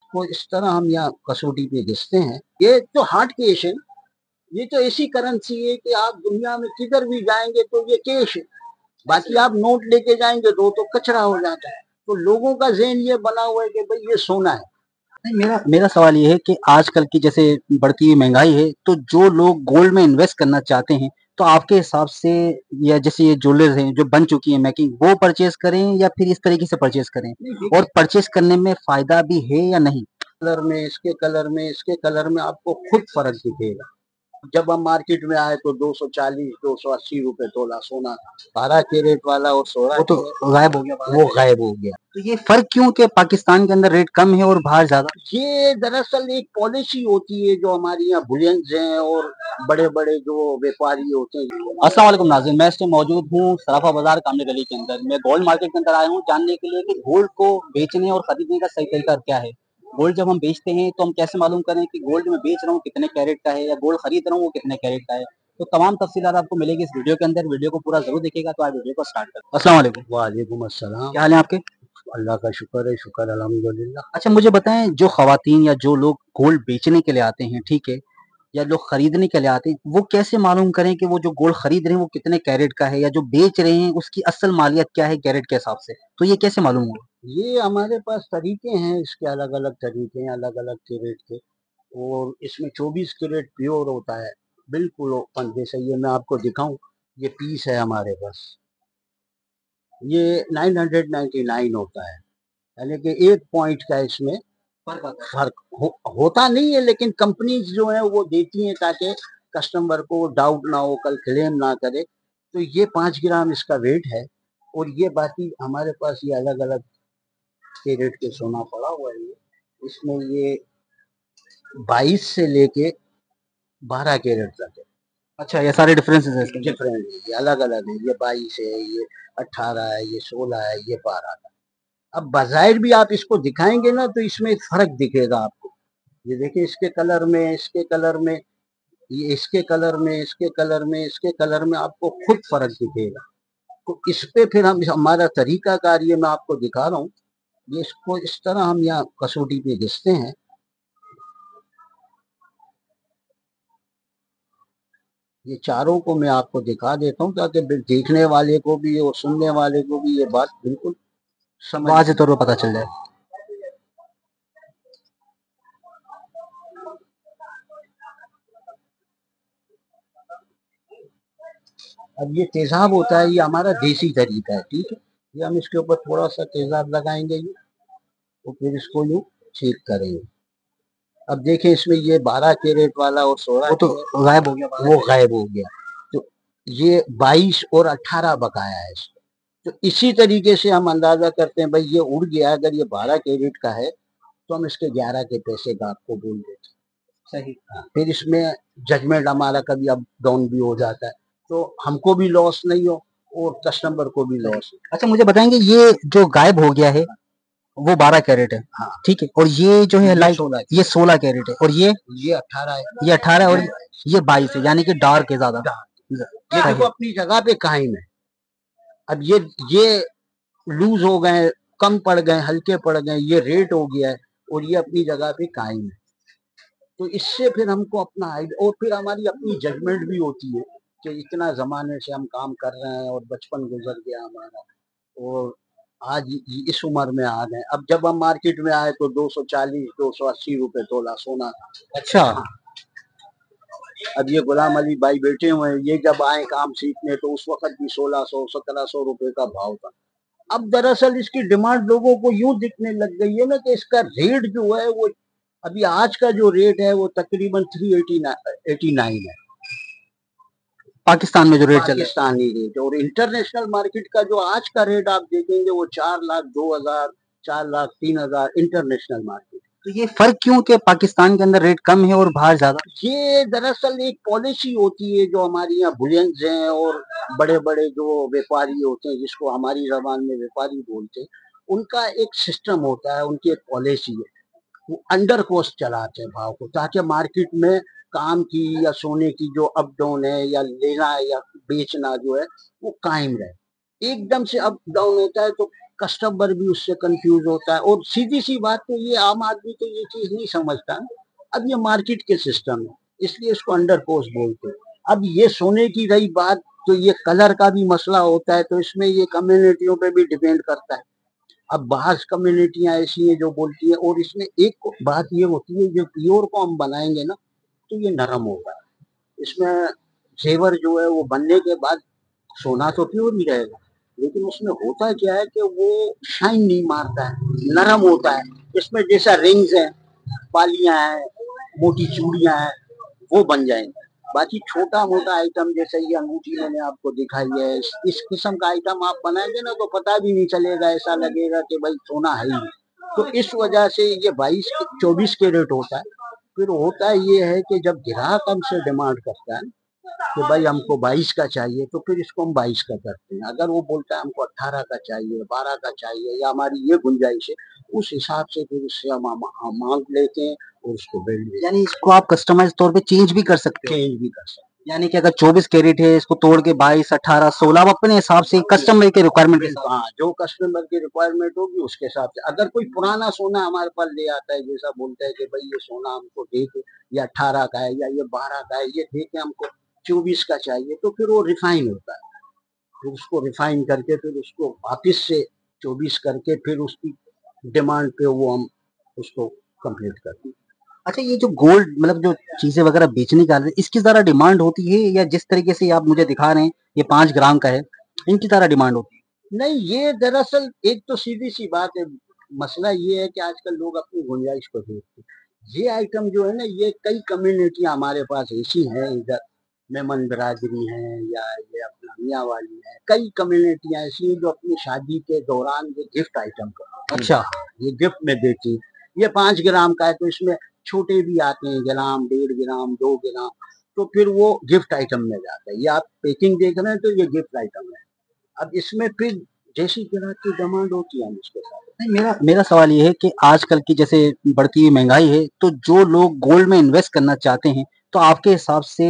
इसको इस तरह हम यहाँ कसौटी पे घिसते हैं। ये तो हार्ड कैश है, ये तो ऐसी करेंसी है कि आप दुनिया में किधर भी जाएंगे तो ये कैश है। बाकी आप नोट लेके जाएंगे तो कचरा हो जाता है। तो लोगों का ज़हन ये बना हुआ है कि भाई ये सोना है। नहीं, मेरा मेरा सवाल ये है कि आजकल की जैसे बढ़ती हुई महंगाई है, तो जो लोग गोल्ड में इन्वेस्ट करना चाहते हैं, तो आपके हिसाब से या जैसे ये ज्वेलर्स हैं जो बन चुकी है मेकिंग, वो परचेज करें या फिर इस तरीके से परचेज करें? और परचेज करने में फायदा भी है या नहीं? कलर में, इसके कलर में, इसके कलर में आपको खुद फर्क दिखेगा। जब हम मार्केट में आए तो 240 280 रुपए तोला सोना, 12 कैरेट वाला और 16 वो तो गायब हो गया, वो गायब हो गया। तो ये फर्क क्यों कि पाकिस्तान के अंदर रेट कम है और बाहर ज्यादा? ये दरअसल एक पॉलिसी होती है जो हमारे यहाँ बुलियंस हैं और बड़े बड़े जो व्यापारी होते हैं। अस्सलाम वालेकुम नाज़रीन, मैं इस टाइम मौजूद हूँ सराफा बाजार कामनी गली के अंदर। मैं गोल्ड मार्केट के अंदर आया हूँ जानने के लिए कि गोल्ड को बेचने और खरीदने का सही तरीका क्या है। गोल्ड जब हम बेचते हैं तो हम कैसे मालूम करें कि गोल्ड में बेच रहा हूँ कितने कैरेट का है या गोल्ड खरीद रहा हूँ वो कितने कैरेट का है। तो तमाम तफसीलात आपको मिलेगी इस वीडियो के अंदर। वीडियो को पूरा जरूर देखिएगा। तो आज वीडियो को स्टार्ट करते हैं। अस्सलाम वालेकुम। वालेकुम अस्सलाम। क्या हाल है आपके? अल्लाह का शुक्र है, शुक्र अल्हम्दुलिल्लाह। अच्छा, मुझे बताएं, जो खवातीन या जो लोग गोल्ड बेचने के लिए आते हैं, ठीक है, या जो खरीदने के लिए आते हैं, वो कैसे मालूम करें कि वो जो गोल्ड खरीद रहे हैं वो कितने कैरेट का है, या जो बेच रहे हैं उसकी असल मालियत क्या है कैरेट के हिसाब से? तो ये कैसे मालूम होगा? ये हमारे पास तरीके हैं, इसके अलग अलग तरीके हैं, अलग अलग कैरेट के। और इसमें 24 कैरेट प्योर होता है, बिल्कुल ओपन। जैसे ये मैं आपको दिखाऊं, ये पीस है हमारे पास, ये 999 होता है। यानी कि एक पॉइंट का इसमें फर्क होता नहीं है, लेकिन कंपनीज जो है वो देती हैं ताकि कस्टमर को डाउट ना हो, कल क्लेम ना करे। तो ये 5 ग्राम इसका वेट है। और ये बाकी हमारे पास ये अलग अलग कैरेट के सोना पड़ा हुआ है। इसमें ये 22 से लेके 12 कैरेट तक है। अच्छा, ये सारे डिफरेंसेस है इसके? डिफरेंट है, ये अलग अलग है। ये 22 है, ये 18 है, ये 16 है, ये 12 है। अब बाज़ाहिर भी आप इसको दिखाएंगे ना तो इसमें फर्क दिखेगा आपको। ये देखिए, इसके कलर में, इसके कलर में, ये इसके कलर में, इसके कलर में, इसके कलर में आपको खुद फर्क दिखेगा। तो इस पे फिर हम हमारा तरीकाकार ये मैं आपको दिखा रहा हूँ। ये इसको इस तरह हम यहाँ कसौटी पे घिसते हैं। ये चारों को मैं आपको दिखा देता हूँ ताकि देखने वाले को भी और सुनने वाले को भी ये बात बिल्कुल समझ वाज़ेह तौर पर पता चल जाए। अब ये तेजाब होता है, ये हमारा देसी तरीका है, ठीक है। ये हम इसके ऊपर थोड़ा सा तेजाब लगाएंगे ये, तो फिर इसको यूँ चेक करेंगे। अब देखें, इसमें ये 12 कैरेट वाला और 16 वो तो गायब हो गया, वो गायब हो गया। तो ये 22 और 18 बकाया है इसमें। तो इसी तरीके से हम अंदाजा करते हैं, भाई ये उड़ गया। अगर ये 12 कैरेट का है तो हम इसके 11 के पैसे का आपको बोल देते हैं। सही। हाँ, फिर इसमें जजमेंट हमारा कभी अप डाउन भी हो जाता है, तो हमको भी लॉस नहीं हो और कस्टमर को भी लॉस। अच्छा, मुझे बताएंगे, ये जो गायब हो गया है वो 12 कैरेट है, हाँ, ठीक है, और ये जो है लाइट 16 ये 16 कैरेट है, और ये 18 है, ये 18 है, और ये 22 है, यानी कि डार्क है ज्यादा। ये देखो अपनी जगह पे कायम है। अब ये लूज हो गए, कम पड़ गए, हल्के पड़ गए, ये रेट हो गया है और ये अपनी जगह पे कायम है। तो इससे फिर हमको अपना आइडिया और फिर हमारी अपनी जजमेंट भी होती है कि इतना जमाने से हम काम कर रहे हैं और बचपन गुजर गया हमारा, और आज इस उम्र में आ गए। अब जब हम मार्केट में आए तो 240 280 रुपए तोला सोना था। अच्छा। अब ये गुलाम अली भाई बैठे हुए हैं, ये जब आए काम सीखने तो उस वक्त भी 1600 1700 रुपए का भाव था। अब दरअसल इसकी डिमांड लोगों को यूं दिखने लग गई है ना कि इसका रेट जो है वो, अभी आज का जो रेट है वो तकरीबन 389 है पाकिस्तान में जो रेट चल रहा है, पाकिस्तानी रेट। और इंटरनेशनल मार्केट का जो आज का रेट आप देखेंगे वो 4,02,000 4,03,000 इंटरनेशनल मार्केट। तो ये फर्क क्यों कि पाकिस्तान के अंदर रेट कम है और बाहर ज्यादा? ये दरअसल एक पॉलिसी होती है जो हमारे यहाँ बुलियंस हैं और बड़े बड़े जो व्यापारी होते हैं, जिसको हमारी जबान में व्यापारी बोलते हैं, उनका एक सिस्टम होता है, उनकी एक पॉलिसी है। वो अंडर कॉस्ट चलाते हैं भाव को, ताकि मार्केट में काम की या सोने की जो अप डाउन है या लेना है या बेचना जो है वो कायम रहे। एकदम से अप डाउन होता है तो कस्टमर भी उससे कंफ्यूज होता है। और सीधी सी बात तो ये आम आदमी तो ये चीज नहीं समझता ना। अब ये मार्केट के सिस्टम है, इसलिए इसको अंडर कोस्ट बोलते हैं। अब ये सोने की रही बात, तो ये कलर का भी मसला होता है, तो इसमें ये कम्युनिटियों पे भी डिपेंड करता है। अब बाहर कम्युनिटियां ऐसी हैं जो बोलती है, और इसमें एक बात ये होती है, जो प्योर को हम बनाएंगे ना तो ये नरम होगा। इसमें जेवर जो है वो बनने के बाद सोना तो प्योर ही रहेगा, लेकिन उसमें होता क्या है कि वो शाइन नहीं मारता है, नरम होता है। इसमें जैसा रिंग्स है, बालियां हैं, मोटी चूड़ियां हैं, वो बन जाएंगे। बाकी छोटा मोटा आइटम जैसे ये अंगूठी मैंने आपको दिखाई है, इस किस्म का आइटम आप बनाएंगे ना तो पता भी नहीं चलेगा, ऐसा लगेगा कि भाई सोना है ही। तो इस वजह से ये 22-24 कैरेट होता है। फिर होता ये है कि जब ग्राहक हमसे डिमांड करता है कि भाई हमको 22 का चाहिए, तो फिर इसको हम 22 का करते हैं। अगर वो बोलता है हमको 18 का चाहिए, 12 का चाहिए, या हमारी ये गुंजाइश है, उस हिसाब से फिर उससे हम मांग लेते हैं और उसको बिल्ड देते हैं। यानी इसको आप कस्टमाइज़ तौर पे चेंज भी कर सकते हो? चेंज भी कर सकते यानी कि अगर 24 कैरेट है, इसको तोड़ के 22, 18, 16 आप अपने हिसाब से कस्टमर के रिक्वायरमेंट के हैं। हिसाब हाँ, जो कस्टमर की रिक्वायरमेंट होगी उसके हिसाब से। अगर कोई पुराना सोना हमारे पास ले आता है, जैसा बोलता है कि भाई ये सोना हमको दे के, ये 18 का है या ये 12 का है, ये दे के हमको 24 का चाहिए, तो फिर वो रिफाइन होता है। फिर उसको रिफाइन करके फिर उसको वापिस से 24 करके फिर उसकी डिमांड पे वो हम उसको कंप्लीट करते हैं। अच्छा, ये जो गोल्ड मतलब जो चीज़ें वगैरह बेचने का है, इसकी ज़्यादा डिमांड होती है या जिस तरीके से आप मुझे दिखा रहे हैं, ये 5 ग्राम का है, इनकी ज़्यादा डिमांड होती है? नहीं, ये दरअसल एक तो सीधी सी बात है, मसला ये है कि आजकल लोग अपनी गुंजाइश को देखते हैं। ये आइटम जो है ना, ये कई कम्युनिटियां हमारे पास ऐसी हैं, इधर मेमन बिरादरी है या ये अपना मियाँ वाली है, कई कम्युनिटियां ऐसी हैं जो अपनी शादी के दौरान ये गिफ्ट आइटम को अच्छा। ये गिफ्ट में देती हैं। ये 5 ग्राम का है, तो इसमें छोटे भी आते हैं, ग्राम, 1.5 ग्राम, 2 ग्राम, तो फिर वो गिफ्ट आइटम में जाता है। ये आप पैकिंग देख रहे हैं तो ये गिफ्ट आइटम है। अब इसमें फिर जैसी ग्राहक की डिमांड होती है हम उसके साथ। नहीं, मेरा मेरा सवाल ये है कि आजकल की जैसे बढ़ती हुई महँगाई है, तो जो लोग गोल्ड में इन्वेस्ट करना चाहते हैं, तो आपके हिसाब से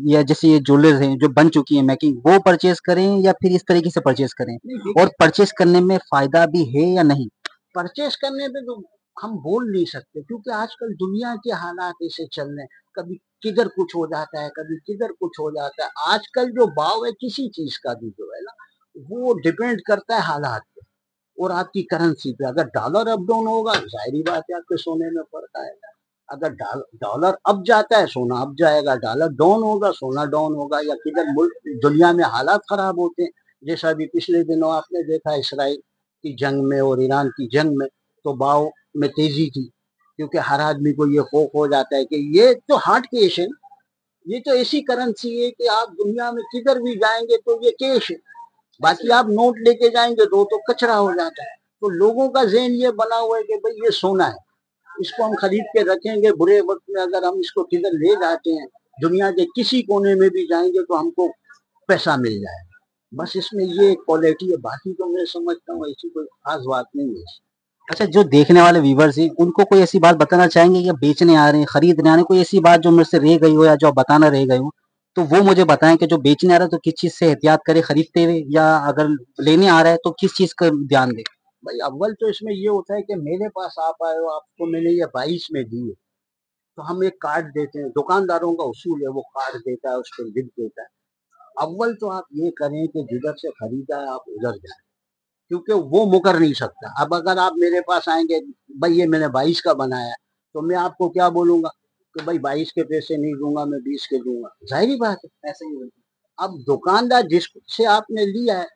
या जैसे ये ज्वेलर्स हैं, जो बन चुकी है मेकिंग, वो परचेज़ करें या फिर इस तरीके से परचेज़ करें? नहीं, और परचेज़ करने में फ़ायदा भी है या नहीं? परचेज करने पे तो हम बोल नहीं सकते, क्योंकि आजकल दुनिया के हालात ऐसे चल रहे हैं। कभी किधर कुछ हो जाता है, कभी किधर कुछ हो जाता है। आजकल जो भाव है किसी चीज का भी जो है ना, वो डिपेंड करता है हालात पे और आपकी करेंसी पे। अगर डॉलर अप डाउन होगा, जाहिर बात है आपके सोने में फर्क आएगा। अगर डॉलर अप जाता है, सोना अप जाएगा। डॉलर डाउन होगा, सोना डाउन होगा। या किधर मुल्क दुनिया में हालात खराब होते हैं, जैसा अभी पिछले दिनों आपने देखा इसराइल की जंग में और ईरान की जंग में, तो भाव में तेजी थी, क्योंकि हर आदमी को ये खौफ हो जाता है कि ये तो हार्ड कैश है, ये तो ऐसी करेंसी है कि आप दुनिया में किधर भी जाएंगे तो ये कैश है। बाकी आप नोट लेके जाएंगे तो कचरा हो जाता है। तो लोगों का ज़हन ये बना हुआ है कि भाई ये सोना है, इसको हम खरीद के रखेंगे, बुरे वक्त में अगर हम इसको किधर ले जाते हैं, दुनिया के किसी कोने में भी जाएंगे तो हमको पैसा मिल जाएगा। बस इसमें ये क्वालिटी है, बाकी तो मैं समझता हूँ ऐसी कोई खास बात नहीं है। अच्छा, जो देखने वाले व्यूअर्स हैं, उनको कोई ऐसी बात बताना चाहेंगे या बेचने आ रहे हैं, खरीदने आ रहे हैं, कोई ऐसी बात जो मेरे से रह गई हो या जो आप बताना रह गए हो, तो वो मुझे बताएँ कि जो बेचने आ रहा है तो किस चीज़ से एहतियात करे खरीदते हुए या अगर लेने आ रहा है तो किस चीज़ का ध्यान दें? भाई अव्वल तो इसमें ये होता है कि मेरे पास आप आए हो, आपको मैंने ये 22 में दी है, तो हम एक कार्ड देते हैं। दुकानदारों का उसूल है, वो कार्ड देता है, उस पर लिख देता है। अव्वल तो आप ये करें कि जिधर से खरीदा है आप उधर जाएं, क्योंकि वो मुकर नहीं सकता। अब अगर आप मेरे पास आएंगे, भाई ये मैंने 22 का बनाया है, तो मैं आपको क्या बोलूंगा कि भाई 22 के पैसे नहीं दूंगा, मैं 20 के दूंगा। जाहिर बात है, ऐसे ही होता है। अब दुकानदार जिससे आपने लिया है,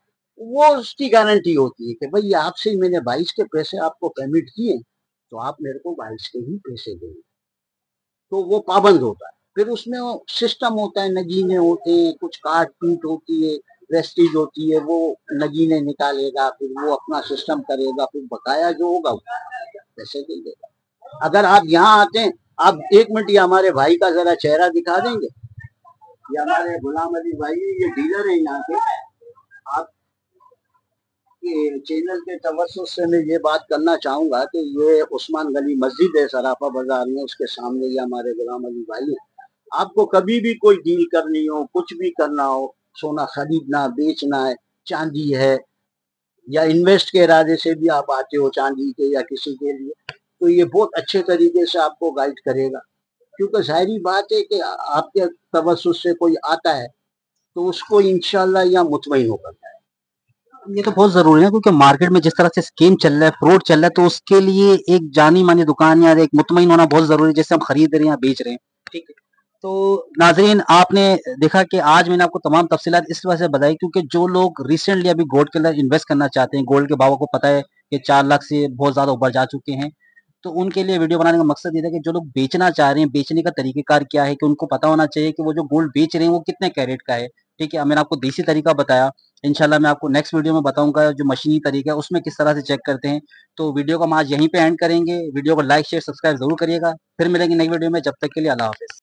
वो उसकी गारंटी होती है कि भाई आपसे ही मैंने 22 के पैसे आपको पेमेंट किए, तो आप मेरे को 22 के ही पैसे देंगे। तो वो पाबंद होता है। फिर उसमें सिस्टम होता है, नगीने होते हैं, कुछ काट पीट होती है, वेस्टेज होती है, वो नगीने निकालेगा, फिर वो अपना सिस्टम करेगा, फिर बकाया जो होगा पैसे दे देगा। अगर आप यहाँ आते हैं, आप 1 मिनट ये हमारे भाई का जरा चेहरा दिखा देंगे। ये हमारे गुलाम अली भाई, ये डीलर है यहाँ के। आप ये चैनल के तवज्जुह से मैं ये बात करना चाहूंगा कि ये उस्मान गली मस्जिद है सराफा बाजार में, उसके सामने ये हमारे गुलाम अली भाई है। आपको कभी भी कोई डील करनी हो, कुछ भी करना हो, सोना खरीदना बेचना है, चांदी है, या इन्वेस्ट के इरादे से भी आप आते हो चांदी के या किसी के लिए, तो ये बहुत अच्छे तरीके से आपको गाइड करेगा। क्योंकि ज़ाहिरी बात है कि आपके तवज्जुह से कोई आता है, तो उसको इंशाअल्लाह यहाँ मुतमईन होकर जाए। ये तो बहुत ज़रूरी है क्योंकि मार्केट में जिस तरह से स्कीम चल रहा है, फ्रॉड चल रहा है, तो उसके लिए एक जानी-मानी दुकान या एक मुतमईन होना बहुत ज़रूरी है, जिससे हम खरीद रहे हैं या बेच रहे हैं। ठीक है। तो नाज़रीन, आपने देखा कि आज मैंने आपको तमाम तफ़सीलात इस वजह से बताई क्योंकि जो लोग रिसेंटली अभी गोल्ड के अंदर इन्वेस्ट करना चाहते हैं, गोल्ड के भाव को पता है कि 4 लाख से बहुत ज़्यादा ऊपर जा चुके हैं। तो उनके लिए वीडियो बनाने का मकसद ये था कि जो लोग बेचना चाह रहे हैं, बेचने का तरीक़ेकार क्या है कि उनको पता होना चाहिए कि वो जो गोल्ड बेच रहे हैं, वो कितने कैरेट का है। ठीक है? मैंने आपको देसी तरीका बताया। इंशाल्लाह मैं आपको नेक्स्ट वीडियो में बताऊँगा जो मशीनी तरीका है उसमें किस तरह से चेक करते हैं। तो वीडियो को हम आज यहीं पे एंड करेंगे। वीडियो को लाइक, शेयर, सब्सक्राइब ज़रूर करिएगा। फिर मिलेंगे नई वीडियो में, जब तक के लिए अल्लाह हाफ़िज़।